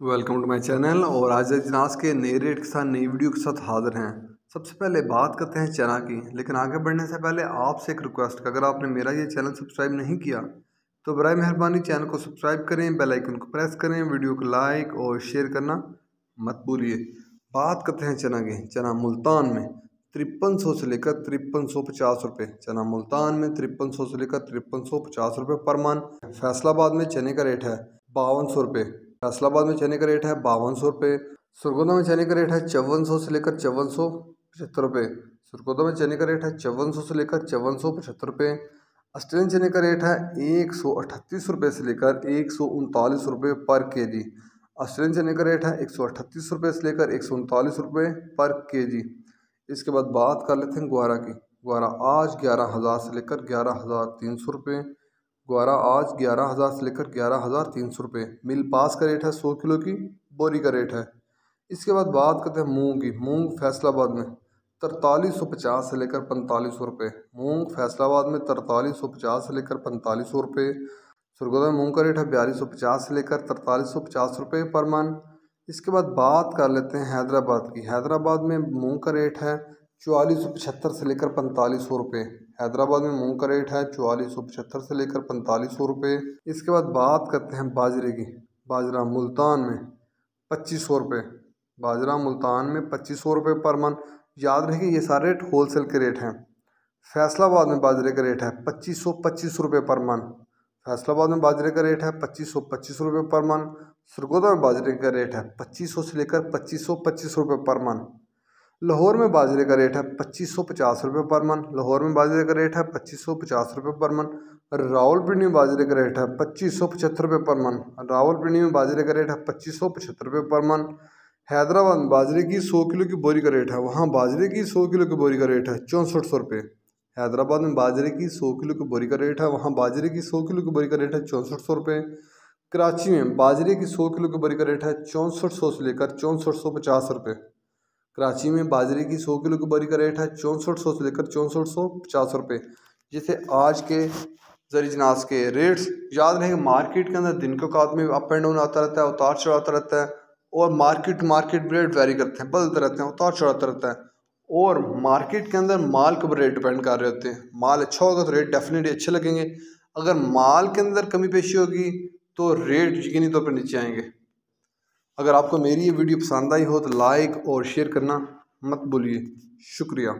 Welcome to my channel. और आज अजनास के नए रेट के साथ नई वीडियो के साथ हाजिर हैं। सबसे पहले बात करते हैं चना की, लेकिन आगे बढ़ने से पहले आपसे एक रिक्वेस्ट, अगर आपने मेरा ये चैनल सब्सक्राइब नहीं किया तो बराए मेहरबानी चैनल को सब्सक्राइब करें, बेल आइकन को प्रेस करें, वीडियो को लाइक और शेयर करना मत भूलिए। बात करते हैं चना की। चना मुल्तान में 5300 से लेकर 5350 रुपये। चना मुल्तान में 5300 से लेकर 5350 रुपये पर मन। फैसलाबाद में चने का रेट है 5200 रुपये। फैसलाबाद में चने का रेट है 5200 रुपये। सुरगोदा में चने का रेट है 5400 से लेकर 5475 रुपये। सुरगोदा में चने का रेट है 5400 से लेकर 5475 रुपये। ऑस्ट्रेलियन चने का रेट है 138 रुपये से लेकर 139 रुपये पर केजी। ऑस्ट्रेलियन चने का रेट है 138 रुपये से लेकर 139 रुपये पर केजी। इसके बाद बात कर लेते हैं ग्वारा की। ग्वारा आज 11,000 से लेकर 11,300 रुपये। ग्वारा आज 11,000 से लेकर 11,300 रुपये। मिल पास का रेट है 100 किलो की बोरी का रेट है। इसके बाद बात करते हैं मूंग की। मूंग फैसलाबाद में 4350 से लेकर 4500 रुपये। मूंग फैसलाबाद में 4350 से लेकर 4500 रुपये। सुरगोदा में मूंग का रेट है 4250 से लेकर 4350 रुपये पर मन। इसके बाद बात कर लेते हैं हैदराबाद की। हैदराबाद में मूंग का रेट है 4475 से लेकर 4500 रुपये। हैदराबाद में मूंग का रेट है 4475 से लेकर 4500 रुपये। इसके बाद बात करते हैं बाजरे की। बाजरा मुल्तान में 2500 रुपये। बाजरा मुल्तान में 2500 रुपये पर मन। याद रखिए ये सारे रेट होलसेल के रेट हैं। फैसलाबाद में बाजरे का रेट है 2525 रुपये पर मन। फैसलाबाद में बाजरे का रेट है 2525 रुपये पर मन। सुरगोदा में बाजरे का रेट है 2500 से लेकर 2525 रुपये पर मन। लाहौर में बाजरे का रेट है 2550 रुपये पर मन। लाहौर में बाजरे का रेट है 2550 रुपये पर मन। रावलपिंडी में बाजरे का रेट है 2575 रुपये पर मन। रावलपिंडी में बाजरे का रेट है 2575 रुपये पर मन। हैदराबाद में बाजरे की 100 किलो की बोरी का रेट है, वहाँ बाजरे की 100 किलो की बोरी का रेट है 6400 रुपये। हैदराबाद में बाजरे की 100 किलो की बोरी का रेट है, वहाँ बाजरे की 100 किलो की बोरी का रेट है 6400 रुपये। कराची में बाजरे की 100 किलो की बोरी का रेट है 6400 से लेकर 6450 रुपये। कराची में बाजरे की 100 किलो की बोरी का रेट है 6400 से लेकर 6450 रुपये। जैसे आज के ज़रीजनास के रेट्स याद रहेंगे, मार्केट के अंदर दिन के औकात में अप एंड डाउन आता रहता है, उतार चढ़ाव आता रहता है। और मार्केट रेट वेरी करते हैं, बदलते रहते हैं, उतार चढ़ाता रहता है। और मार्केट के अंदर माल के ऊपर रेट डिपेंड कर रहे होते हैं। माल अच्छा होगा तो रेट डेफिनेटली अच्छे लगेंगे। अगर माल के अंदर कमी पेशी होगी तो रेट यकीनी तौर पर नीचे आएंगे। अगर आपको मेरी ये वीडियो पसंद आई हो तो लाइक और शेयर करना मत भूलिए। शुक्रिया।